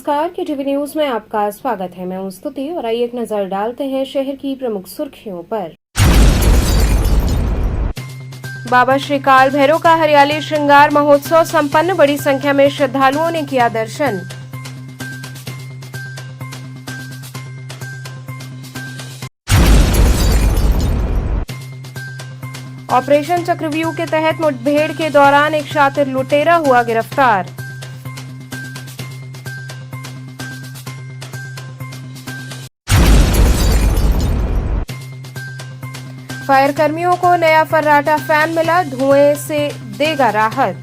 नमस्कार के TV news में आपका स्वागत है। मैं हूं स्तुति और आइए एक नजर डालते हैं शहर की प्रमुख सुर्खियों पर। बाबा श्री काल भैरव का हरियाली श्रृंगार महोत्सव संपन्न, बड़ी संख्या में श्रद्धालुओं ने किया दर्शन। ऑपरेशन चक्रव्यूह के तहत मुठभेड़ के दौरान एक शातिर लुटेरा हुआ गिरफ्तार। फायर कर्मियों को नया फर्राटा फैन मिला, धुएं से देगा राहत।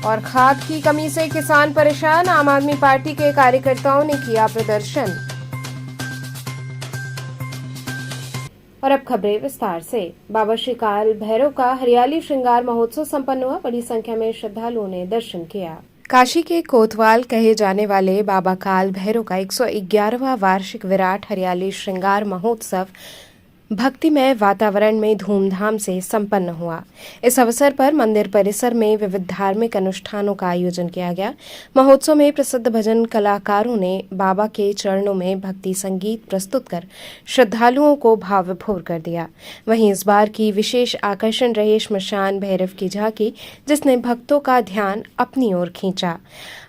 और खाद की कमी से किसान परेशान, आम आदमी पार्टी के कार्यकर्ताओं ने किया प्रदर्शन। और अब खबरें विस्तार से। बाबा श्री काल भैरव का हरियाली श्रृंगार महोत्सव संपन्न हुआ, बड़ी संख्या में श्रद्धालुओं ने दर्शन किया। काशी के कोतवाल कहे जाने वाले बाबा काल भैरव का 111वां वार्षिक विराट हरियाली श्रृंगार महोत्सव भक्तिमय वातावरण में धूमधाम से संपन्न हुआ। इस अवसर पर मंदिर परिसर में विविध धार्मिक अनुष्ठानों का आयोजन किया गया। महोत्सव में प्रसिद्ध भजन कलाकारों ने बाबा के चरणों में भक्ति संगीत प्रस्तुत कर श्रद्धालुओं को भाव विभोर कर दिया। वहीं इस बार की विशेष आकर्षण रहे श्मशान भैरव की झांकी, जिसने भक्तों का ध्यान अपनी ओर खींचा।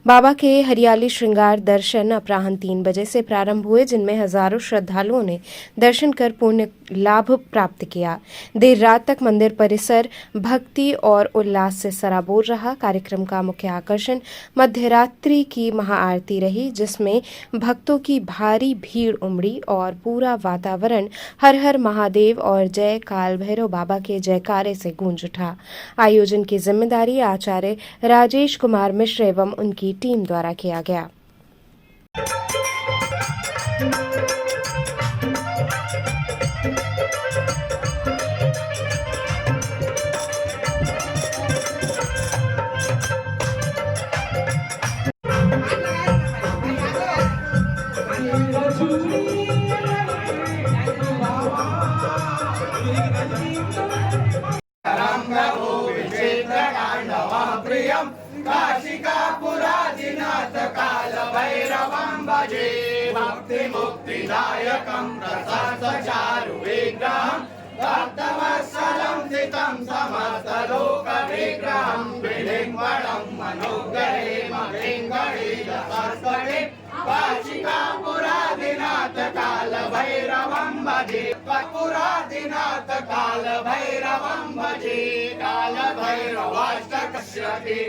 बाबा के हरियाली श्रृंगार दर्शन अपराह्न 3 बजे से प्रारंभ हुए, जिनमें हजारों श्रद्धालुओं ने दर्शन कर पुण्य लाभ प्राप्त किया। देर रात तक मंदिर परिसर भक्ति और उल्लास से सराबोर रहा। कार्यक्रम का मुख्य आकर्षण मध्यरात्रि की महाआरती रही, जिसमें भक्तों की भारी भीड़ उमड़ी और पूरा वातावरण हर हर महादेव और जय काल भैरव बाबा के जयकारे से गूंज उठा। आयोजन की जिम्मेदारी आचार्य राजेश कुमार मिश्र एवं उनकी टीम द्वारा किया गया। काशिकापुरादिनाथ काल भैरवं भजे, भक्ति मुक्तिदायकं प्रसादचारु विग्रहं, भक्तवत्सलं स्थितं समस्तलोक विग्रहं, विलिङ्गणं मनोगरे मलिङ्गणीलसस्फटे, काशिकापुरादिनाथ काल भैरवं भजे, पुरादिनाथ काल भैरवं भजे, काल भैरवाष्टकस्यति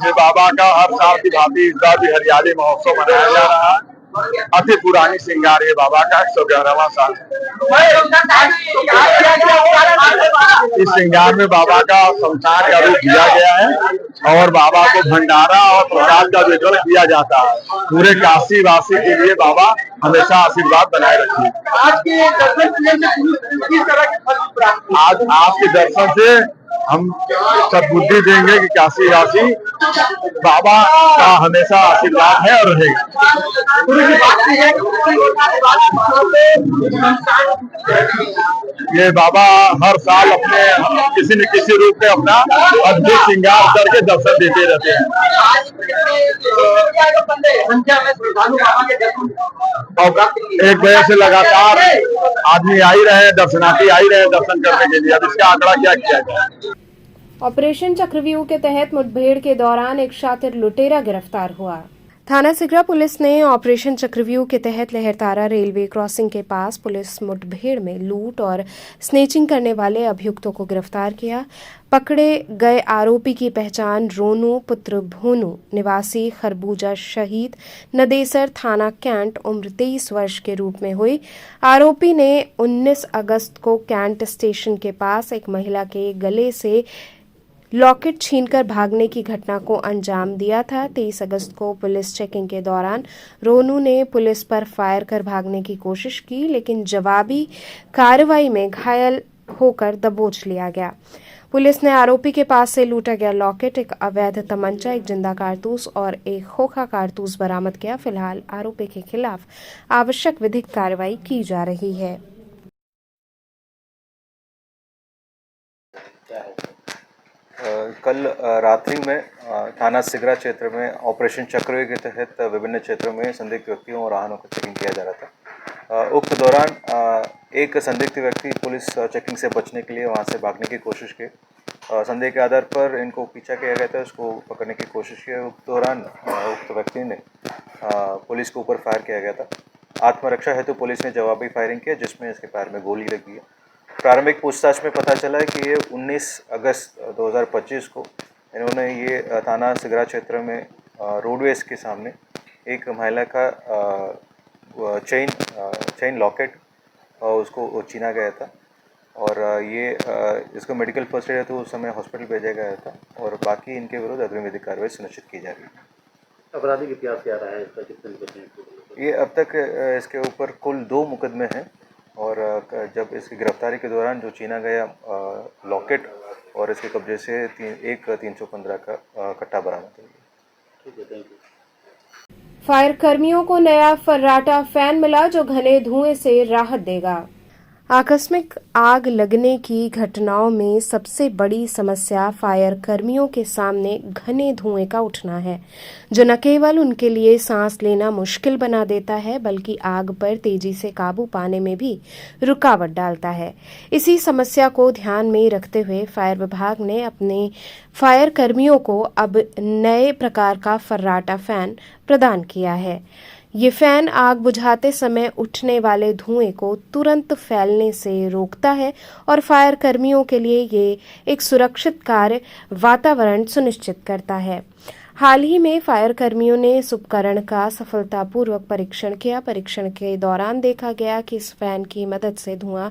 ये बाबा का हर साल की भांति इस बार भी हरियाली महोत्सव मनाया जा रहा है। अति पुरानी श्रृंगार ये बाबा का 111वां साल है। इस श्रृंगार में बाबा का शमशान का रूप दिया गया है और बाबा को भंडारा और प्रसाद का वितरण किया जाता है। पूरे काशी वासी के लिए बाबा हमेशा आशीर्वाद बनाए रखिए। आज के दर्शन से हम सद्बुद्धि देंगे कि काशी वासी बाबा का हमेशा आशीर्वाद है और रहेगा। ये बाबा हर साल अपने किसी न किसी रूप में अपना अद्भुत श्रृंगार करके दर्शन देते रहते हैं। और 1 बजे से लगातार आदमी आ ही रहे, दर्शनार्थी आ ही रहे दर्शन करने के लिए। अब इसका आंकड़ा क्या किया जाए। ऑपरेशन चक्रव्यूह के तहत मुठभेड़ के दौरान एक शातिर लुटेरा गिरफ्तार हुआ। थाना सिगरा पुलिस ने ऑपरेशन चक्रव्यूह के तहत लहरतारा रेलवे क्रॉसिंग के पास पुलिस मुठभेड़ में लूट और स्नेचिंग करने वाले अभियुक्तों को गिरफ्तार किया। पकड़े गए आरोपी की पहचान रोनू पुत्र भोनू निवासी खरबूजा शहीद नदेसर थाना कैंट उम्र 23 वर्ष के रूप में हुई। आरोपी ने 19 अगस्त को कैंट स्टेशन के पास एक महिला के गले से लॉकेट छीनकर भागने की घटना को अंजाम दिया था। 23 अगस्त को पुलिस चेकिंग के दौरान रोनू ने पुलिस पर फायर कर भागने की कोशिश की, लेकिन जवाबी कार्रवाई में घायल होकर दबोच लिया गया। पुलिस ने आरोपी के पास से लूटा गया लॉकेट, एक अवैध तमंचा, एक जिंदा कारतूस और एक खोखा कारतूस बरामद किया। फिलहाल आरोपी के खिलाफ आवश्यक विधिक कार्रवाई की जा रही है। कल रात्रि में थाना सिगरा क्षेत्र में ऑपरेशन चक्रव्यूह के तहत विभिन्न क्षेत्रों में संदिग्ध व्यक्तियों और वाहनों को चेकिंग किया जा रहा था। उक्त दौरान एक संदिग्ध व्यक्ति पुलिस चेकिंग से बचने के लिए वहां से भागने की कोशिश की। संदेह के आधार पर इनको पीछा किया गया था, उसको पकड़ने की कोशिश की। उक्त दौरान उक्त व्यक्ति ने पुलिस के ऊपर फायर किया गया था। आत्मरक्षा हेतु पुलिस ने जवाबी फायरिंग किया, जिसमें इसके पैर में गोली लगी है। प्रारंभिक पूछताछ में पता चला है कि ये 19 अगस्त 2025 को इन्होंने ये थाना सिगरा क्षेत्र में रोडवेज के सामने एक महिला का चेन लॉकेट उसको छीना गया था और ये इसको मेडिकल फर्स्ट एड है तो उस समय हॉस्पिटल भेजा गया था और बाकी इनके विरुद्ध अग्रिम विधिक कार्रवाई सुनिश्चित की जा रही है। आपराधिक इतिहास क्या रहा है इसका, कितने बचे? ये अब तक इसके ऊपर कुल 2 मुकदमे हैं और जब इसकी गिरफ्तारी के दौरान जो छीना गया लॉकेट और इसके कब्जे से एक 315 का कट्टा बरामद हो गया। ठीक है, थैंक यू। फायर कर्मियों को नया फर्राटा फैन मिला जो घने धुएं से राहत देगा। आकस्मिक आग लगने की घटनाओं में सबसे बड़ी समस्या फायर कर्मियों के सामने घने धुएं का उठना है, जो न केवल उनके लिए सांस लेना मुश्किल बना देता है बल्कि आग पर तेजी से काबू पाने में भी रुकावट डालता है। इसी समस्या को ध्यान में रखते हुए फायर विभाग ने अपने फायर कर्मियों को अब नए प्रकार का फर्राटा फैन प्रदान किया है। ये फैन आग बुझाते समय उठने वाले धुएं को तुरंत फैलने से रोकता है और फायर कर्मियों के लिए ये एक सुरक्षित कार्य वातावरण सुनिश्चित करता है। हाल ही में फायर कर्मियों ने इस उपकरण का सफलतापूर्वक परीक्षण किया। परीक्षण के दौरान देखा गया कि इस फैन की मदद से धुआं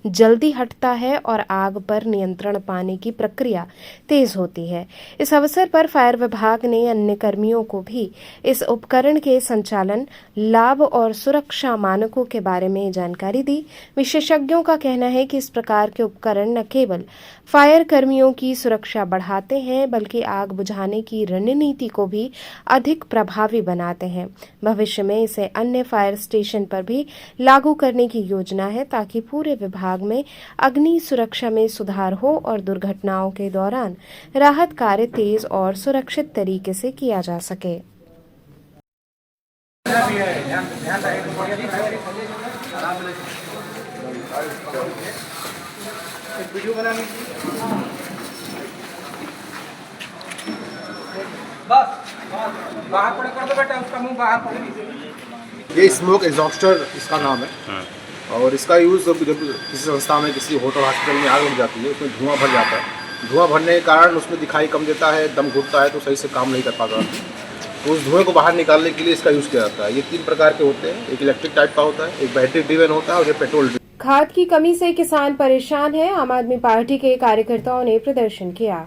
जल्दी हटता है और आग पर नियंत्रण पाने की प्रक्रिया तेज होती है। इस अवसर पर फायर विभाग ने अन्य कर्मियों को भी इस उपकरण के संचालन, लाभ और सुरक्षा मानकों के बारे में जानकारी दी। विशेषज्ञों का कहना है कि इस प्रकार के उपकरण न केवल फायर कर्मियों की सुरक्षा बढ़ाते हैं बल्कि आग बुझाने की रणनीति को भी अधिक प्रभावी बनाते हैं। भविष्य में इसे अन्य फायर स्टेशन पर भी लागू करने की योजना है ताकि पूरे विभाग में अग्नि सुरक्षा में सुधार हो और दुर्घटनाओं के दौरान राहत कार्य तेज और सुरक्षित तरीके से किया जा सके। बाहर पड़े कर दो बेटा, उसका मुंह बाहर पड़े। ये स्मोक एग्जॉस्टर इसका नाम है और इसका यूज़ जब किसी संस्था में, किसी होटल हॉस्पिटल में आग लग जाती है, उसमें धुआं भर जाता है। धुआं भरने के कारण उसमें दिखाई कम देता है, दम घुटता है तो सही से काम नहीं कर पाता। तो उस धुएं को बाहर निकालने के लिए इसका यूज़ किया जाता है। ये 3 प्रकार के होते हैं, एक इलेक्ट्रिक टाइप का होता है, एक बैटरी ड्रिवन होता है और एक पेट्रोल ड्रिवन। खाद की कमी से किसान परेशान है। आम आदमी पार्टी के कार्यकर्ताओं ने प्रदर्शन किया।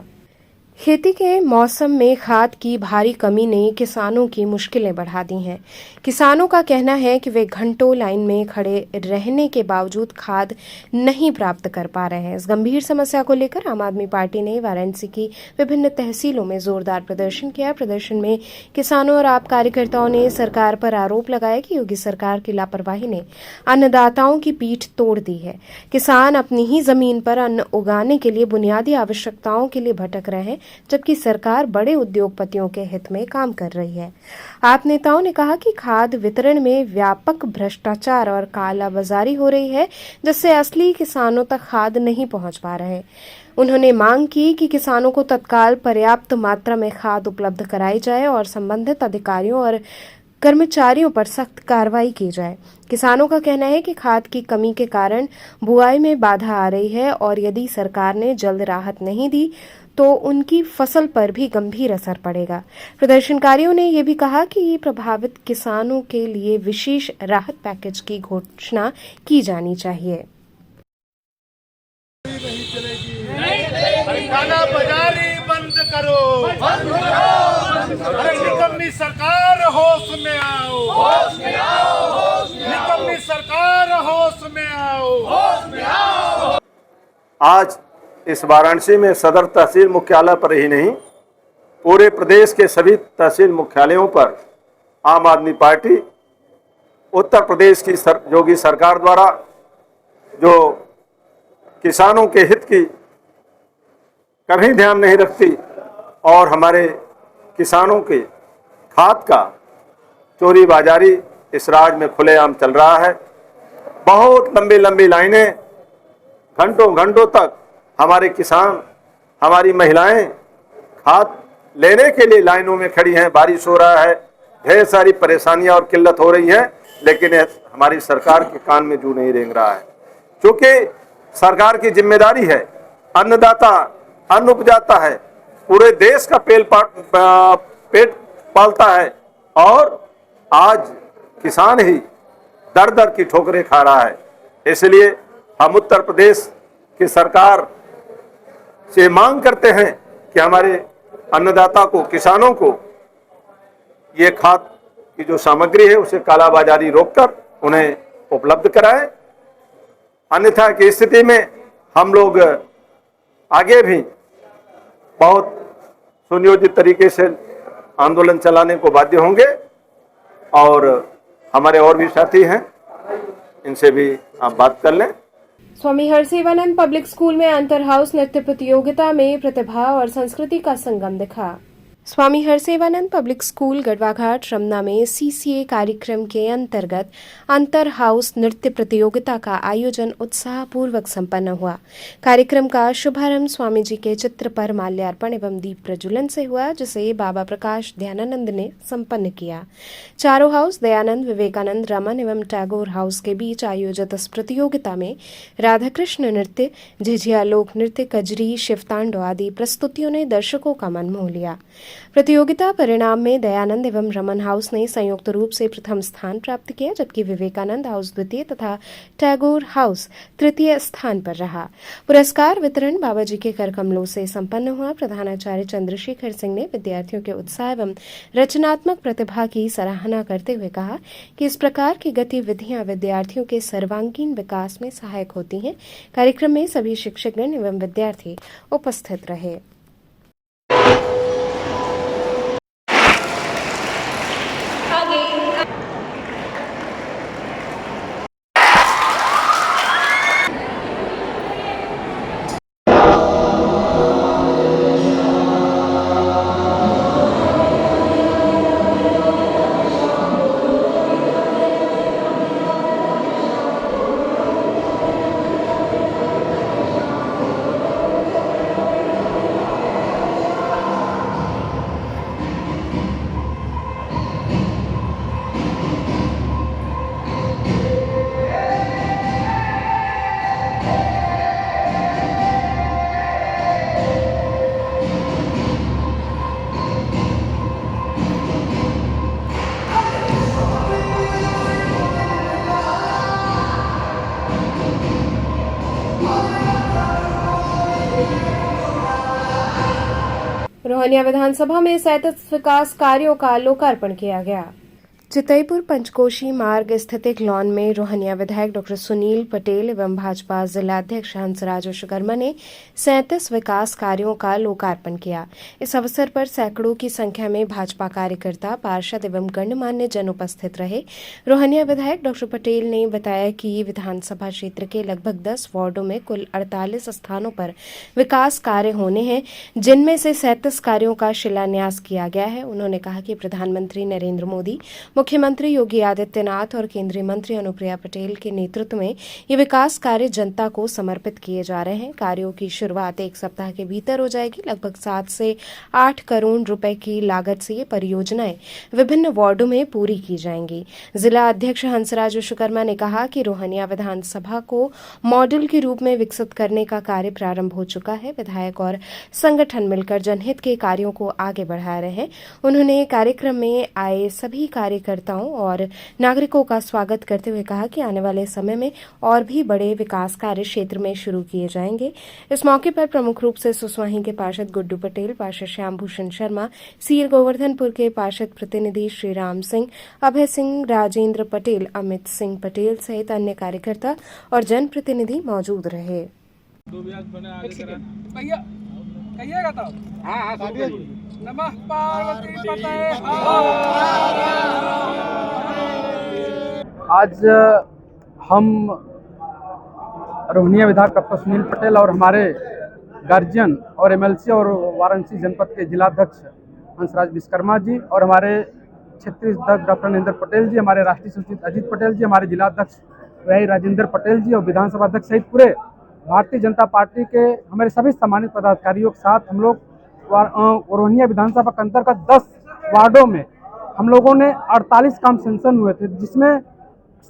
खेती के मौसम में खाद की भारी कमी ने किसानों की मुश्किलें बढ़ा दी हैं। किसानों का कहना है कि वे घंटों लाइन में खड़े रहने के बावजूद खाद नहीं प्राप्त कर पा रहे हैं। इस गंभीर समस्या को लेकर आम आदमी पार्टी ने वाराणसी की विभिन्न तहसीलों में जोरदार प्रदर्शन किया। प्रदर्शन में किसानों और आप कार्यकर्ताओं ने सरकार पर आरोप लगाया कि योगी सरकार की लापरवाही ने अन्नदाताओं की पीठ तोड़ दी है। किसान अपनी ही जमीन पर अन्न उगाने के लिए बुनियादी आवश्यकताओं के लिए भटक रहे हैं, जबकि सरकार बड़े उद्योगपतियों के हित में काम कर रही है। आप नेताओं ने कहा कि खाद वितरण में व्यापक भ्रष्टाचार और कालाबाजारी हो रही है, जिससे असली किसानों तक खाद नहीं पहुंच पा रहे। उन्होंने मांग की कि किसानों को तत्काल पर्याप्त मात्रा में खाद उपलब्ध कराई जाए और संबंधित अधिकारियों और कर्मचारियों पर सख्त कार्रवाई की जाए। किसानों का कहना है कि खाद की कमी के कारण बुआई में बाधा आ रही है और यदि सरकार ने जल्द राहत नहीं दी तो उनकी फसल पर भी गंभीर असर पड़ेगा। प्रदर्शनकारियों ने यह भी कहा कि प्रभावित किसानों के लिए विशेष राहत पैकेज की घोषणा की जानी चाहिए। खाना बाजारी करो, अरे निकम्मी सरकार होश में आओ, निकम्मी सरकार होश में आओ। आज इस वाराणसी में सदर तहसील मुख्यालय पर ही नहीं, पूरे प्रदेश के सभी तहसील मुख्यालयों पर आम आदमी पार्टी उत्तर प्रदेश की योगी सरकार द्वारा जो किसानों के हित की कभी ध्यान नहीं रखती और हमारे किसानों के खाद का चोरी बाजारी इस राज्य में खुलेआम चल रहा है। बहुत लंबी लंबी लाइनें, घंटों घंटों तक हमारे किसान, हमारी महिलाएं खाद लेने के लिए लाइनों में खड़ी हैं। बारिश हो रहा है, ढेर सारी परेशानियां और किल्लत हो रही है, लेकिन हमारी सरकार के कान में जू नहीं रेंग रहा है। क्योंकि सरकार की जिम्मेदारी है, अन्नदाता अन्न उपजाता है, पूरे देश का पेट पालता है और आज किसान ही दर दर की ठोकरें खा रहा है। इसलिए हम उत्तर प्रदेश की सरकार से मांग करते हैं कि हमारे अन्नदाता को, किसानों को ये खाद की जो सामग्री है उसे कालाबाजारी रोककर उन्हें उपलब्ध कराएं। अन्यथा की स्थिति में हम लोग आगे भी बहुत सुनियोजित तरीके से आंदोलन चलाने को बाध्य होंगे और हमारे और भी साथी हैं, इनसे भी आप बात कर लें। स्वामी हरसेवानंद पब्लिक स्कूल में अंतर हाउस नृत्य प्रतियोगिता में प्रतिभा और संस्कृति का संगम दिखा। स्वामी हरसेवानंद पब्लिक स्कूल गढ़वाघाट रमना में सीसीए कार्यक्रम के अंतर्गत अंतर हाउस नृत्य प्रतियोगिता का आयोजन उत्साहपूर्वक संपन्न हुआ। कार्यक्रम का शुभारंभ स्वामी जी के चित्र पर माल्यार्पण एवं दीप प्रज्वलन से हुआ, जिसे बाबा प्रकाश दयानंद ने संपन्न किया। चारों हाउस दयानंद, विवेकानंद, रमन एवं टैगोर हाउस के बीच आयोजित इस प्रतियोगिता में राधाकृष्ण नृत्य, झिझिया लोक नृत्य, कजरी, शिवतांडव आदि प्रस्तुतियों ने दर्शकों का मन मोह लिया। प्रतियोगिता परिणाम में दयानंद एवं रमन हाउस ने संयुक्त रूप से प्रथम स्थान प्राप्त किया, जबकि विवेकानंद हाउस द्वितीय तथा टैगोर हाउस तृतीय स्थान पर रहा। पुरस्कार वितरण बाबा जी के कर कमलों से संपन्न हुआ। प्रधानाचार्य चंद्रशेखर सिंह ने विद्यार्थियों के उत्साह एवं रचनात्मक प्रतिभा की सराहना करते हुए कहा कि इस प्रकार की गतिविधियां विद्यार्थियों के सर्वांगीण विकास में सहायक होती हैं। कार्यक्रम में सभी शिक्षकगण एवं विद्यार्थी उपस्थित रहे। रोहनिया विधानसभा में 37 विकास कार्यों का लोकार्पण किया गया। चितईपुर पंचकोशी मार्ग स्थित एक लॉन में रोहनिया विधायक डॉक्टर सुनील पटेल एवं भाजपा जिलाध्यक्ष हंसराज विश्वकर्मा ने 37 विकास कार्यों का लोकार्पण किया। इस अवसर पर सैकड़ों की संख्या में भाजपा कार्यकर्ता, पार्षद एवं गणमान्य जन उपस्थित रहे। रोहनिया विधायक डॉक्टर पटेल ने बताया कि विधानसभा क्षेत्र के लगभग 10 वार्डों में कुल 48 स्थानों पर विकास कार्य होने हैं, जिनमें से 37 कार्यों का शिलान्यास किया गया है। उन्होंने कहा कि प्रधानमंत्री नरेंद्र मोदी, मुख्यमंत्री योगी आदित्यनाथ और केंद्रीय मंत्री अनुप्रिया पटेल के नेतृत्व में ये विकास कार्य जनता को समर्पित किए जा रहे हैं। कार्यों की शुरुआत 1 सप्ताह के भीतर हो जाएगी। लगभग 7 से 8 करोड़ रुपए की लागत से ये परियोजनाएं विभिन्न वार्डों में पूरी की जाएंगी। जिला अध्यक्ष हंसराज विश्वकर्मा ने कहा कि रोहनिया विधानसभा को मॉडल के रूप में विकसित करने का कार्य प्रारंभ हो चुका है। विधायक और संगठन मिलकर जनहित के कार्यों को आगे बढ़ा रहे हैं। उन्होंने कार्यक्रम में आए सभी कार्यकर्ताओं कार्यकर्ताओं और नागरिकों का स्वागत करते हुए कहा कि आने वाले समय में और भी बड़े विकास कार्य क्षेत्र में शुरू किए जाएंगे। इस मौके पर प्रमुख रूप से सुसवाही के पार्षद गुड्डू पटेल, पार्षद श्याम भूषण शर्मा, सीर गोवर्धनपुर के पार्षद प्रतिनिधि श्रीराम सिंह, अभय सिंह, राजेंद्र पटेल, अमित सिंह पटेल सहित अन्य कार्यकर्ता और जनप्रतिनिधि मौजूद रहे। नमः पार्वती पतये। आज हम रोहनिया विधायक डॉक्टर सुनील पटेल और हमारे गार्जियन और एमएलसी और वाराणसी जनपद के जिलाध्यक्ष हंसराज विश्वकर्मा जी और हमारे क्षेत्रीय अध्यक्ष डॉक्टर नरेंद्र पटेल जी, हमारे राष्ट्रीय सचिव अजीत पटेल जी, हमारे जिलाध्यक्ष वही राजेंद्र पटेल जी और विधानसभा अध्यक्ष सहित पूरे भारतीय जनता पार्टी के हमारे सभी सम्मानित पदाधिकारियों के साथ हम लोग रोहनिया विधानसभा के अंतर्गत 10 वार्डों में हम लोगों ने 48 काम सेंक्शन हुए थे, जिसमें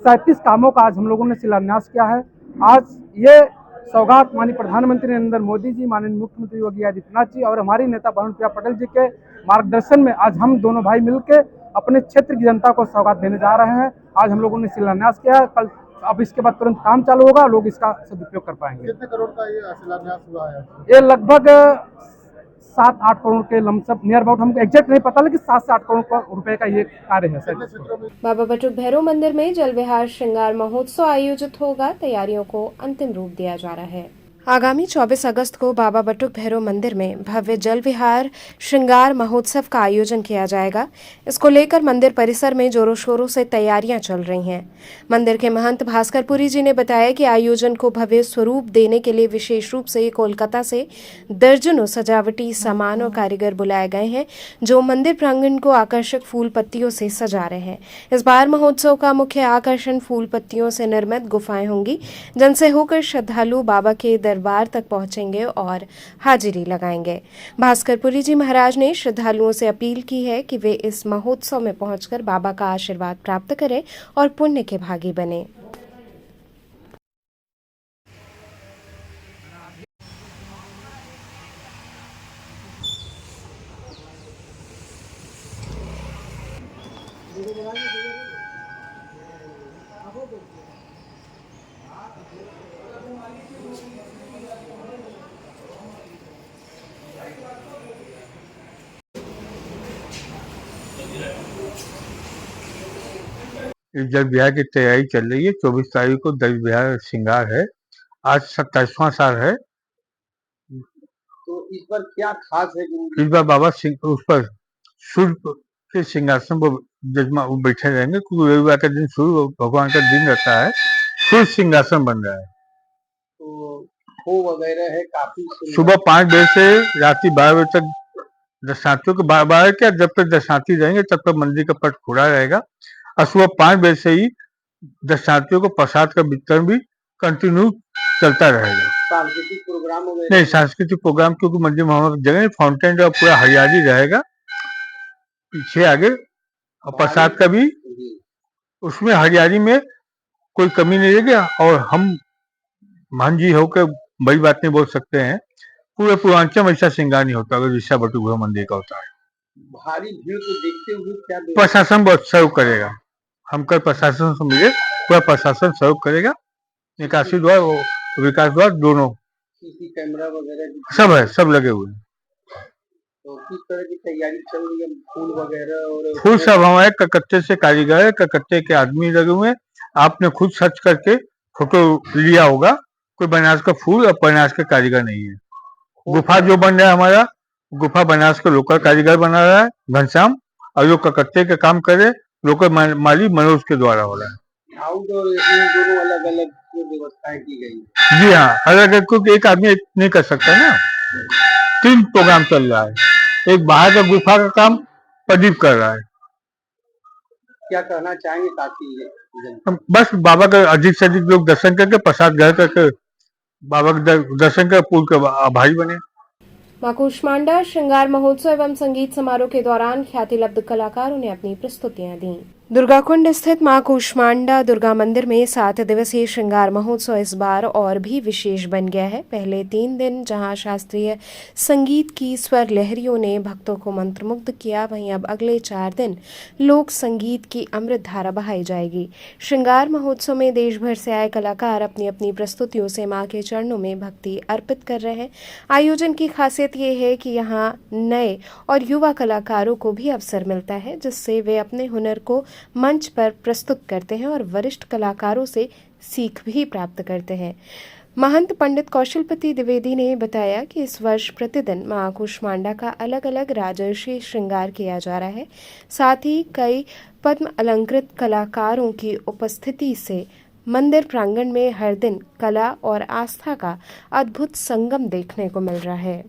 37 कामों का आज हम लोगों ने शिलान्यास किया है। आज ये सौगात माननीय प्रधानमंत्री नरेंद्र मोदी जी, माननीय मुख्यमंत्री योगी आदित्यनाथ जी और हमारी नेता भानुप्रिया पटेल जी के मार्गदर्शन में आज हम दोनों भाई मिलकर अपने क्षेत्र की जनता को सौगात देने जा रहे हैं। आज हम लोगों ने शिलान्यास किया, कल अब इसके बाद तुरंत काम चालू होगा, लोग इसका सदुपयोग कर पाएंगे। कितने करोड़ का ये शिलान्यास हुआ है? ये लगभग 7-8 करोड़ के लमसम नियर अबाउट, हमको एग्जैक्ट नहीं पता, लेकिन 7 से 8 करोड़ रुपए का ये कार्य है सर। बाबा बटुक भैरव मंदिर में जल विहार श्रृंगार महोत्सव आयोजित होगा। तैयारियों को अंतिम रूप दिया जा रहा है। आगामी 24 अगस्त को बाबा बटुक भैरव मंदिर में भव्य जल विहार श्रृंगार महोत्सव का आयोजन किया जाएगा। इसको लेकर मंदिर परिसर में जोरों शोरों से तैयारियां चल रही हैं। मंदिर के महंत भास्करपुरी जी ने बताया कि आयोजन को भव्य स्वरूप देने के लिए विशेष रूप से कोलकाता से दर्जनों सजावटी सामान और कारीगर बुलाए गए हैं, जो मंदिर प्रांगण को आकर्षक फूल पत्तियों से सजा रहे हैं। इस बार महोत्सव का मुख्य आकर्षण फूल पत्तियों से निर्मित गुफाएं होंगी, जिनसे होकर श्रद्धालु बाबा के दरबार तक पहुंचेंगे और हाजिरी लगाएंगे। भास्करपुरी जी महाराज ने श्रद्धालुओं से अपील की है कि वे इस महोत्सव में पहुंचकर बाबा का आशीर्वाद प्राप्त करें और पुण्य के भागी बने। इस जल विहार की तैयारी चल रही है। 24 तारीख को जल विहार श्रृंगार है। आज 27वां साल है। तो इस बार क्या खास है? इस बार बाबा उस पर सूर्य के सिंहासन पर जजमा बैठे रहेंगे, क्योंकि रविवार का दिन सूर्य भगवान का दिन रहता है। सूर्य सिंहासन बन रहा है। तो हो वगैरह है काफी सुबह 5 बजे से रात्रि 12 बजे तक दर्शनार्थियों के 12 क्या, जब तक दर्शनार्थी रहेंगे तब तक मंदिर का पट खुला रहेगा। और सुबह 5 बजे से ही दर्शनार्थियों को प्रसाद का वितरण भी कंटिन्यू चलता रहेगा। सांस्कृतिक प्रोग्राम नहीं, सांस्कृतिक प्रोग्राम क्योंकि मंदिर में जगह फाउंटेन का पूरा हरियाली रहेगा पीछे आगे, और प्रसाद का भी उसमें हरियाली में कोई कमी नहीं रहेगी। और हम मान जी होकर बड़ी बात नहीं बोल सकते हैं, पूरे पूर्वांचल में ऐसा श्रृंगार नहीं होता अगर ऋषा बटुक भैरव मंदिर का होता है। भारी भीड़ को देखते हुए क्या प्रशासन बहुत सहयोग करेगा। हम कल प्रशासन से मिले, पूरा प्रशासन सहयोग करेगा। निकासी द्वार और विकास द्वार दोनों सीसी कैमरा वगैरह सब है, सब लगे हुए हैं। तो किस तरह की तैयारी चल रही है? फूल वगैरह और फूल सब हमारे कलकत्ते से कारीगर है, कलकत्ते के आदमी लगे हुए हैं। आपने खुद सर्च करके फोटो लिया होगा, कोई बनारस का फूल और बनारस के कारीगर नहीं है। गुफा जो बन रहा है हमारा, गुफा बनारस के लोकल कारीगर बना रहा है घनश्याम, और जो कलकत्ते के काम करे लोकल माली मनोज के द्वारा हो रहा है। आउटडोर इन दोनों अलग अलग व्यवस्थाएं की गई। जी हाँ, अलग अलग, क्योंकि एक आदमी नहीं कर सकता ना। 3 प्रोग्राम चल रहा है। एक बाहर का गुफा का काम प्रदीप कर रहा है। क्या कहना चाहेंगे ताकि बस बाबा का अधिक से अधिक लोग दर्शन करके प्रसाद ग्रहण करके बाबा का दर्शन कर पूर्ण के आभारी बने। मां कूष्मांडा श्रृंगार महोत्सव एवं संगीत समारोह के दौरान ख्याति लब्ध कलाकारों ने अपनी प्रस्तुतियां दी। दुर्गाकुंड स्थित मां कूष्मांडा दुर्गा मंदिर में 7 दिवसीय श्रृंगार महोत्सव इस बार और भी विशेष बन गया है। पहले 3 दिन जहां शास्त्रीय संगीत की स्वर लहरियों ने भक्तों को मंत्रमुग्ध किया, वहीं अब अगले 4 दिन लोक संगीत की अमृत धारा बहाई जाएगी। श्रृंगार महोत्सव में देश भर से आए कलाकार अपनी अपनी प्रस्तुतियों से मां के चरणों में भक्ति अर्पित कर रहे हैं। आयोजन की खासियत ये है कि यहाँ नए और युवा कलाकारों को भी अवसर मिलता है, जिससे वे अपने हुनर को मंच पर प्रस्तुत करते हैं और वरिष्ठ कलाकारों से सीख भी प्राप्त करते हैं। महंत पंडित कौशलपति द्विवेदी ने बताया कि इस वर्ष प्रतिदिन मां कूष्मांडा का अलग अलग राजर्षि श्रृंगार किया जा रहा है। साथ ही कई पद्म अलंकृत कलाकारों की उपस्थिति से मंदिर प्रांगण में हर दिन कला और आस्था का अद्भुत संगम देखने को मिल रहा है।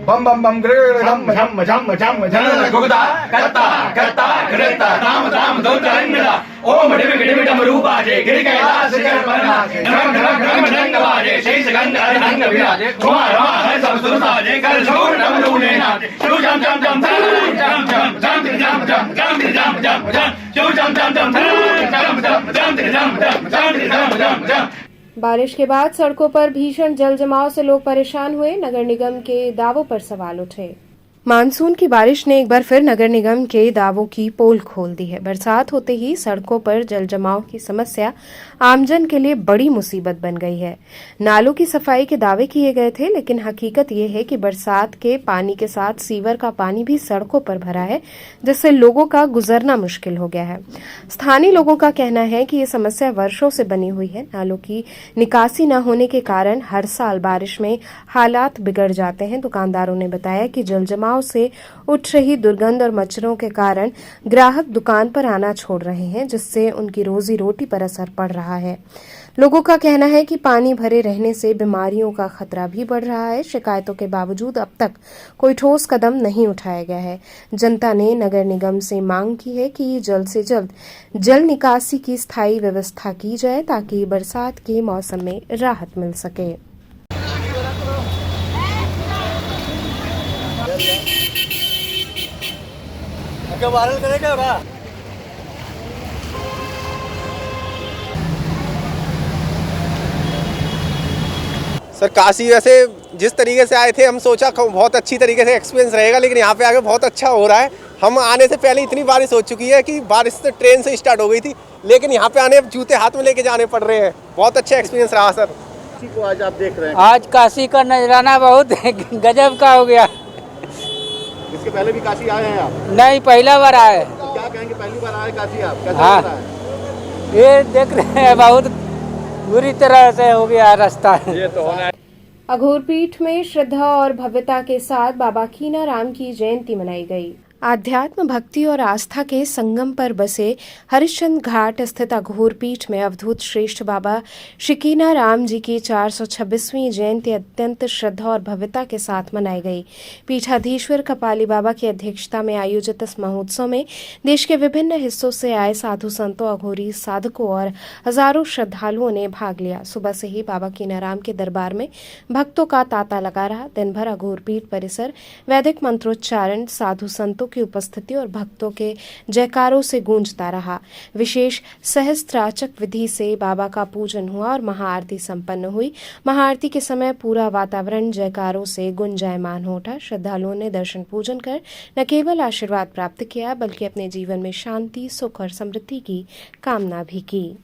बम बम बम झम झम झम झम झम गुगदा करता करता करता राम राम दो तरंगला ओम डिम डिम डम रूपाजे गिर कैलाश कर परनाजे ढंग ढंग ढंग ढंग बाजे शेष गंग ढंग विराजे रमा रमा है सब सुरसाजे कर छोड़ डम रूने नाचे शु जम जम जम जम जम जम जम जम जम जम जम जम शु जम जम जम जम जम जम जम जम जम। बारिश के बाद सड़कों पर भीषण जल जमाव से लोग परेशान हुए। नगर निगम के दावों पर सवाल उठे। मानसून की बारिश ने एक बार फिर नगर निगम के दावों की पोल खोल दी है। बरसात होते ही सड़कों पर जल जमाव की समस्या आमजन के लिए बड़ी मुसीबत बन गई है। नालों की सफाई के दावे किए गए थे, लेकिन हकीकत ये है कि बरसात के पानी के साथ सीवर का पानी भी सड़कों पर भरा है, जिससे लोगों का गुजरना मुश्किल हो गया है। स्थानीय लोगों का कहना है कि ये समस्या वर्षों से बनी हुई है। नालों की निकासी न होने के कारण हर साल बारिश में हालात बिगड़ जाते हैं। दुकानदारों ने बताया कि जल जमाव से उठ रही दुर्गंध और मच्छरों के कारण ग्राहक दुकान पर आना छोड़ रहे हैं, जिससे उनकी रोजी रोटी पर असर पड़ रहा है। लोगों का कहना है कि पानी भरे रहने से बीमारियों का खतरा भी बढ़ रहा है। शिकायतों के बावजूद अब तक कोई ठोस कदम नहीं उठाया गया है। जनता ने नगर निगम से मांग की है कि जल्द से जल्द जल निकासी की स्थायी व्यवस्था की जाए, ताकि बरसात के मौसम में राहत मिल सके। वायरल करेगा क्या? सर काशी वैसे जिस तरीके से आए थे हम सोचा बहुत अच्छी तरीके से एक्सपीरियंस रहेगा, लेकिन यहाँ पे आके बहुत अच्छा हो रहा है। हम आने से पहले इतनी बारिश हो चुकी है कि बारिश तो ट्रेन से स्टार्ट हो गई थी, लेकिन यहाँ पे आने जूते हाथ में लेके जाने पड़ रहे हैं। बहुत अच्छा एक्सपीरियंस रहा सर। काशी को आज आप देख रहे हैं, आज काशी का नजराना बहुत गजब का हो गया। इसके पहले भी काशी आए हैं आप? नहीं, पहला बार आए। तो क्या कहेंगे, पहली बार आए काशी आप, कैसा हाँ, लग रहा है? ये देख रहे हैं बहुत बुरी तरह से हो गया रास्ता। ये तो होना है। अघोर पीठ में श्रद्धा और भव्यता के साथ बाबा कीनाराम की जयंती मनाई गई। आध्यात्म, भक्ति और आस्था के संगम पर बसे हरिश्चंद्र घाट स्थित अघोर पीठ में अवधूत श्रेष्ठ बाबा श्री कीनाराम जी की 426वीं जयंती अत्यंत श्रद्धा और भव्यता के साथ मनाई गई। पीठाधीश्वर कपाली बाबा की अध्यक्षता में आयोजित इस महोत्सव में देश के विभिन्न हिस्सों से आए साधु संतों, अघोरी साधकों और हजारों श्रद्धालुओं ने भाग लिया। सुबह से ही बाबा कीनाराम के दरबार में भक्तों का तांता लगा रहा। दिन भर अघोर पीठ परिसर वैदिक मंत्रोच्चारण, साधु संतों की उपस्थिति और भक्तों के जयकारों से गूंजता रहा। विशेष सहस्त्राचक विधि से बाबा का पूजन हुआ और महाआरती संपन्न हुई। महाआरती के समय पूरा वातावरण जयकारों से गुंजायमान हो उठा। श्रद्धालुओं ने दर्शन पूजन कर न केवल आशीर्वाद प्राप्त किया बल्कि अपने जीवन में शांति, सुख और समृद्धि की कामना भी की।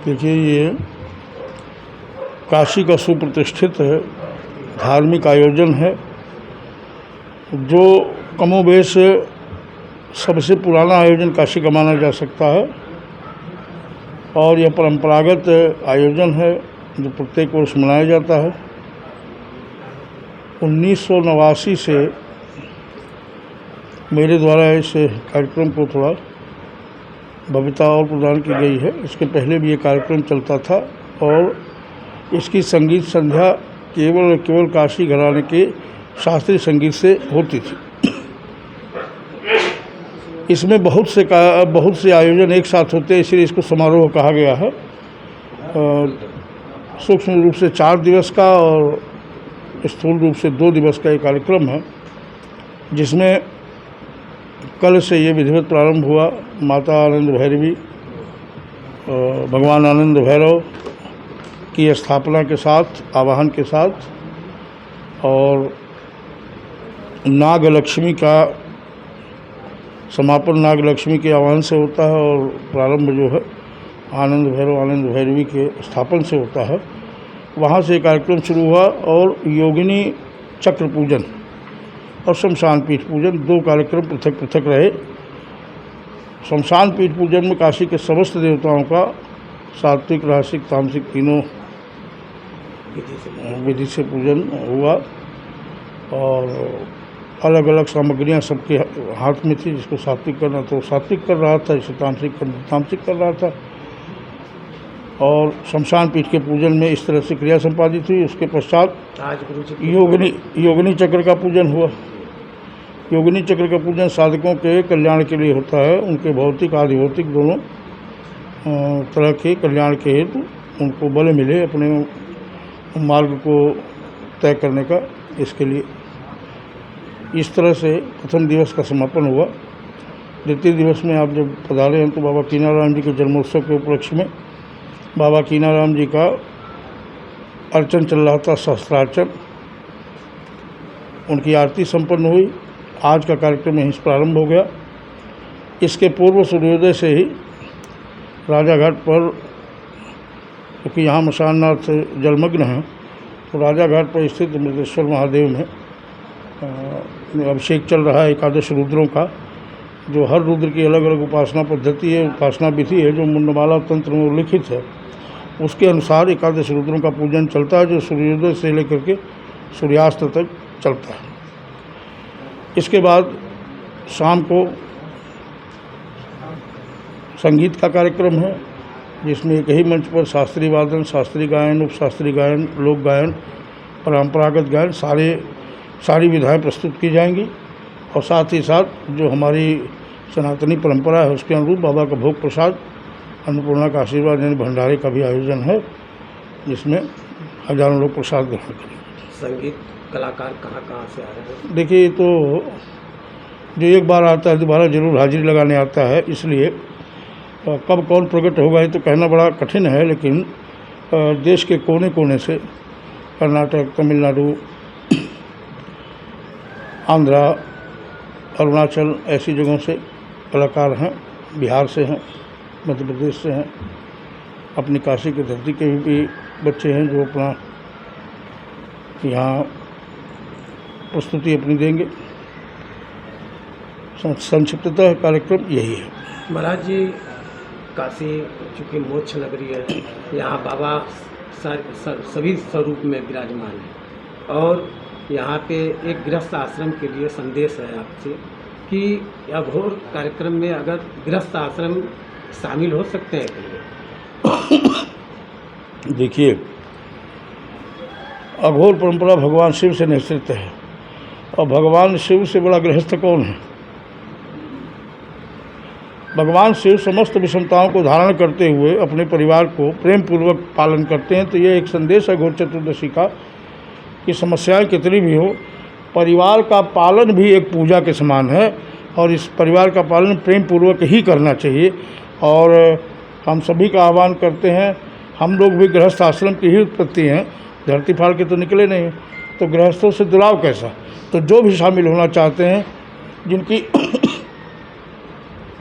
देखिए, ये काशी का सुप्रतिष्ठित धार्मिक आयोजन है जो कमोबेश सबसे पुराना आयोजन काशी का माना जा सकता है और यह परंपरागत आयोजन है जो प्रत्येक वर्ष मनाया जाता है। 1989 से मेरे द्वारा इस कार्यक्रम को थोड़ा भव्यता और प्रदान की गई है। इसके पहले भी ये कार्यक्रम चलता था और इसकी संगीत संध्या केवल काशी घराने के शास्त्रीय संगीत से होती थी। इसमें बहुत से आयोजन एक साथ होते हैं, इसलिए इसको समारोह कहा गया है। सूक्ष्म रूप से 4 दिवस का और स्थूल रूप से 2 दिवस का एक कार्यक्रम है, जिसमें कल से ये विधिवत प्रारंभ हुआ। माता आनंद भैरवी, भगवान आनंद भैरव की स्थापना के साथ, आवाहन के साथ, और नागलक्ष्मी का समापन नागलक्ष्मी के आह्वान से होता है और प्रारंभ जो है आनंद भैरवी के स्थापन से होता है। वहाँ से कार्यक्रम शुरू हुआ और योगिनी चक्र पूजन और शमशान पीठ पूजन 2 कार्यक्रम पृथक पृथक रहे। शमशान पीठ पूजन में काशी के समस्त देवताओं का सात्विक, रासिक, तामसिक तीनों विधि से पूजन हुआ और अलग अलग सामग्रियां सबके हाथ में थी। जिसको सात्विक करना तो सात्विक कर रहा था, जिसे तामसिक करना तामसिक कर रहा था। और शमशान पीठ के पूजन में इस तरह से क्रिया संपादित हुई। उसके पश्चात योगिनी चक्र का पूजन हुआ। योगिनी चक्र का पूजन साधकों के कल्याण के लिए होता है। उनके भौतिक आदि भौतिक दोनों तरह के कल्याण के हेतु उनको बल मिले अपने मार्ग को तय करने का। इसके लिए इस तरह से प्रथम दिवस का समापन हुआ। द्वितीय दिवस में आप जब पधारे हैं तो बाबा कीनाराम जी के जन्मोत्सव के उपलक्ष्य में बाबा कीनाराम जी का अर्चन चल रहा था, सहस्त्रार्चन। उनकी आरती संपन्न हुई। आज का कार्यक्रम यहीं से प्रारंभ हो गया। इसके पूर्व सूर्योदय से ही राजाघाट पर, क्योंकि यहाँ मशाननाथ जलमग्न हैं, तो राजाघाट पर स्थित अमृतेश्वर महादेव में अभिषेक चल रहा है 11 रुद्रों का। जो हर रुद्र की अलग अलग उपासना पद्धति है, उपासना विधि है, जो मुंडमाला तंत्र में उल्लिखित है। उसके अनुसार 11 रुद्रों का पूजन चलता है, जो सूर्योदय से लेकर के सूर्यास्त तक चलता है। इसके बाद शाम को संगीत का कार्यक्रम है, जिसमें एक ही मंच पर शास्त्रीय वादन, शास्त्रीय गायन, उपशास्त्रीय गायन, लोक गायन, परंपरागत गायन सारी विधाएं प्रस्तुत की जाएंगी। और साथ ही साथ जो हमारी सनातनी परंपरा है उसके अनुरूप बाबा का भोग प्रसाद, अन्नपूर्णा का आशीर्वाद यानी भंडारे का भी आयोजन है, जिसमें हजारों लोग प्रसाद ग्रहण करेंगे। संगीत कलाकार कहाँ से आ रहे हैं? देखिए, तो जो एक बार आता है दोबारा जरूर हाजिरी लगाने आता है, इसलिए कब कौन प्रकट होगा ये तो कहना बड़ा कठिन है। लेकिन देश के कोने कोने से, कर्नाटक, तमिलनाडु, आंध्रा, अरुणाचल, ऐसी जगहों से कलाकार हैं। बिहार से हैं, मध्य प्रदेश से हैं, अपनी काशी की धरती के भी बच्चे हैं जो अपना यहाँ प्रस्तुति अपनी देंगे। संक्षिप्ततः कार्यक्रम यही है। महाराज जी, काशी चूँकि मोक्ष नगरी है, यहाँ बाबा सभी स्वरूप में विराजमान है। और यहाँ पे एक गृहस्थ आश्रम के लिए संदेश है आपसे कि अघोर कार्यक्रम में अगर गृहस्थ आश्रम शामिल हो सकते हैं कि नहीं? देखिए, अघोर परंपरा भगवान शिव से निश्चित है और भगवान शिव से बड़ा गृहस्थ कौन है? भगवान शिव समस्त विषमताओं को धारण करते हुए अपने परिवार को प्रेम पूर्वक पालन करते हैं। तो ये एक संदेश है घोर चतुर्दशी का कि समस्याएं कितनी भी हो, परिवार का पालन भी एक पूजा के समान है और इस परिवार का पालन प्रेम पूर्वक ही करना चाहिए। और हम सभी का आह्वान करते हैं, हम लोग भी गृहस्थ आश्रम की ही उत्पत्ति हैं, धरती फाड़ के तो निकले नहीं, तो गृहस्थों से जुड़ाव कैसा? तो जो भी शामिल होना चाहते हैं, जिनकी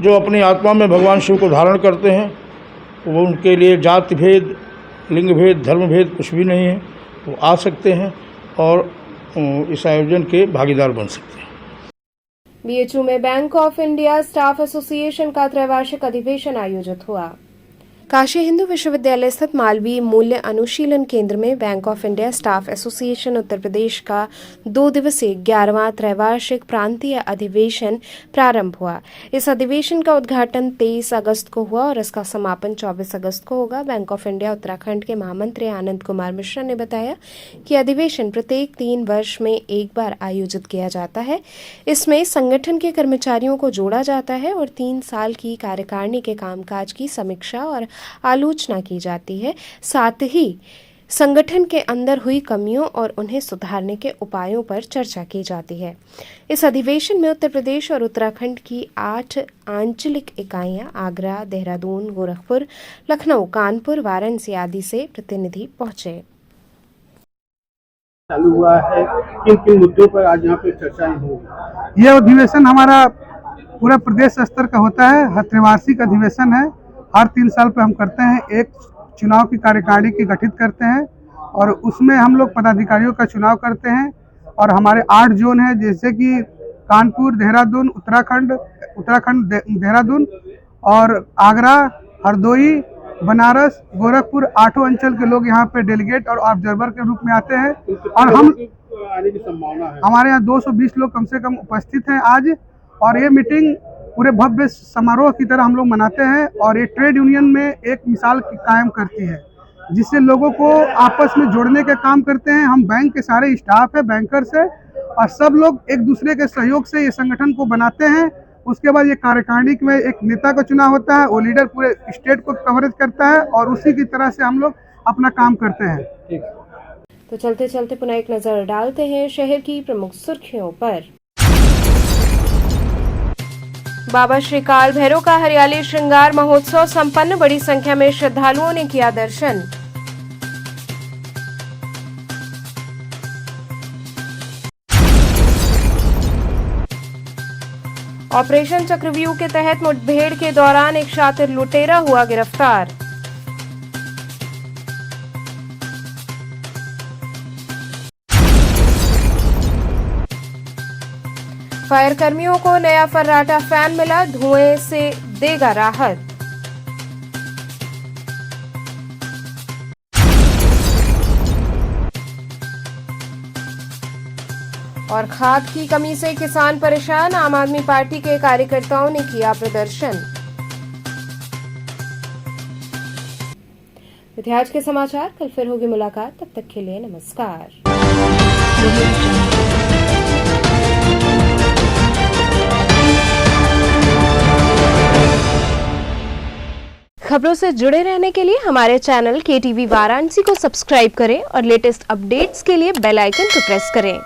जो अपनी आत्मा में भगवान शिव को धारण करते हैं, वो उनके लिए जाति भेद, लिंग भेद, धर्म भेद कुछ भी नहीं है, वो आ सकते हैं और इस आयोजन के भागीदार बन सकते हैं। बीएचयू में bank of India staff association का त्रैवार्षिक अधिवेशन आयोजित हुआ। काशी हिंदू विश्वविद्यालय स्थित मालवीय मूल्य अनुशीलन केंद्र में bank of India staff association Uttar Pradesh का 2 दिवसीय 11वां त्रैवार्षिक प्रांतीय अधिवेशन प्रारंभ हुआ। इस अधिवेशन का उद्घाटन 23 अगस्त को हुआ और इसका समापन 24 अगस्त को होगा। बैंक ऑफ इंडिया उत्तराखंड के महामंत्री आनंद कुमार मिश्रा ने बताया कि अधिवेशन प्रत्येक 3 वर्ष में एक बार आयोजित किया जाता है। इसमें संगठन के कर्मचारियों को जोड़ा जाता है और 3 साल की कार्यकारिणी के कामकाज की समीक्षा और आलोचना की जाती है। साथ ही संगठन के अंदर हुई कमियों और उन्हें सुधारने के उपायों पर चर्चा की जाती है। इस अधिवेशन में उत्तर प्रदेश और उत्तराखंड की 8 आंचलिक इकाइयां आगरा, देहरादून, गोरखपुर, लखनऊ, कानपुर, वाराणसी आदि से प्रतिनिधि पहुंचे। चालू हुआ है, किन किन मुद्दों पर आज यहाँ पे चर्चाएं होंगी? यह अधिवेशन हमारा पूरा प्रदेश स्तर का होता है, त्रैवार्षिक अधिवेशन है। हर 3 साल पे हम करते हैं। एक चुनाव की कार्यकारिणी की गठित करते हैं और उसमें हम लोग पदाधिकारियों का चुनाव करते हैं और हमारे 8 जोन हैं, जैसे कि कानपुर, देहरादून, उत्तराखंड देहरादून और आगरा, हरदोई, बनारस, गोरखपुर, 8 अंचल के लोग यहाँ पे डेलीगेट और ऑब्जर्वर के रूप में आते हैं। और हम आने की संभावना है, हमारे यहाँ 220 लोग कम से कम उपस्थित हैं आज। और ये मीटिंग पूरे भव्य समारोह की तरह हम लोग मनाते हैं और ये ट्रेड यूनियन में एक मिसाल कायम करती है, जिससे लोगों को आपस में जोड़ने का काम करते हैं। हम बैंक के सारे स्टाफ है, बैंकर्स है और सब लोग एक दूसरे के सहयोग से ये संगठन को बनाते हैं। उसके बाद ये कार्यकारिणी में एक नेता का चुनाव होता है, वो लीडर पूरे स्टेट को कवरेज करता है और उसी की तरह से हम लोग अपना काम करते हैं। तो चलते चलते पुनः एक नजर डालते हैं शहर की प्रमुख सुर्खियों पर। बाबा श्री काल भैरव का हरियाली श्रृंगार महोत्सव संपन्न, बड़ी संख्या में श्रद्धालुओं ने किया दर्शन। ऑपरेशन चक्रव्यूह के तहत मुठभेड़ के दौरान एक शातिर लुटेरा हुआ गिरफ्तार। फायर कर्मियों को नया फर्राटा फैन मिला, धुएं से देगा राहत। और खाद की कमी से किसान परेशान, आम आदमी पार्टी के कार्यकर्ताओं ने किया प्रदर्शन। आज के समाचार, कल फिर होगी मुलाकात, तब तक के लिए नमस्कार। खबरों से जुड़े रहने के लिए हमारे चैनल KTV वाराणसी को सब्सक्राइब करें और लेटेस्ट अपडेट्स के लिए बेल आइकन को प्रेस करें।